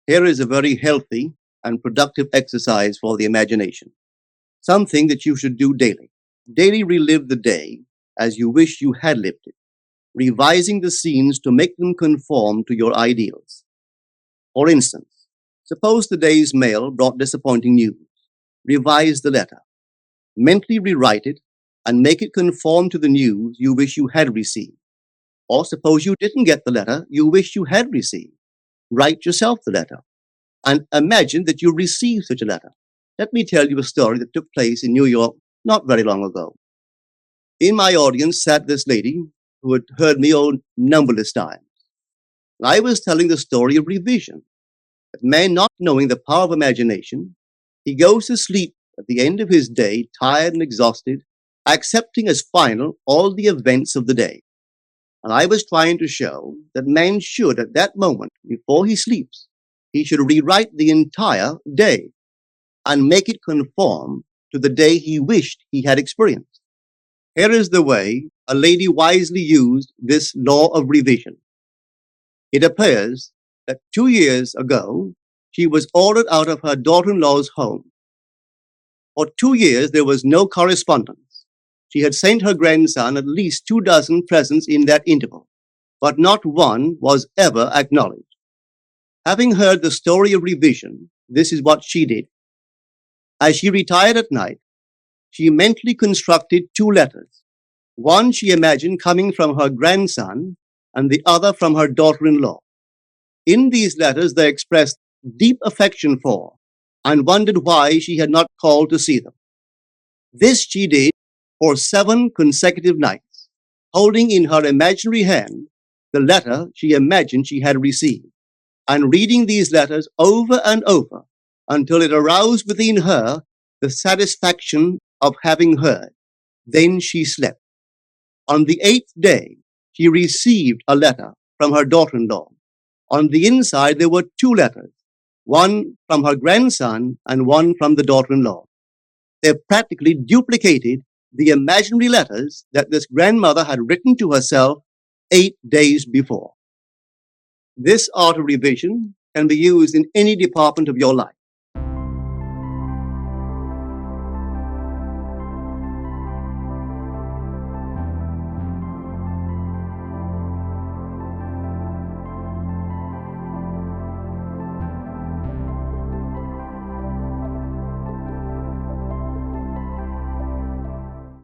Here is a very healthy and productive exercise for the imagination, something that you should do daily. Daily relive the day as you wish you had lived it, revising the scenes to make them conform to your ideals. For instance, suppose the day's mail brought disappointing news. Revise the letter. Mentally rewrite it and make it conform to the news you wish you had received. Or suppose you didn't get the letter you wish you had received. Write yourself the letter and imagine that you received such a letter. Let me tell you a story that took place in New York not very long ago. In my audience sat this lady who had heard me numberless times. And I was telling the story of revision. That man, not knowing the power of imagination, he goes to sleep at the end of his day, tired and exhausted, accepting as final all the events of the day. And I was trying to show that man should, at that moment, before he sleeps, he should rewrite the entire day and make it conform to the day he wished he had experienced. Here is the way a lady wisely used this law of revision. It appears that 2 years ago, she was ordered out of her daughter-in-law's home. For 2 years, there was no correspondence. She had sent her grandson at least 24 presents in that interval, but not one was ever acknowledged. Having heard the story of revision, this is what she did. As she retired at night, she mentally constructed 2 letters. One she imagined coming from her grandson and the other from her daughter-in-law. In these letters, they expressed deep affection for and wondered why she had not called to see them. This she did for 7 consecutive nights, holding in her imaginary hand the letter she imagined she had received, and reading these letters over and over until it aroused within her the satisfaction of having heard. Then she slept. On the 8th day, she received a letter from her daughter-in-law. On the inside, there were 2 letters, one from her grandson and one from the daughter-in-law. They practically duplicated the imaginary letters that this grandmother had written to herself 8 days before. This art of revision can be used in any department of your life.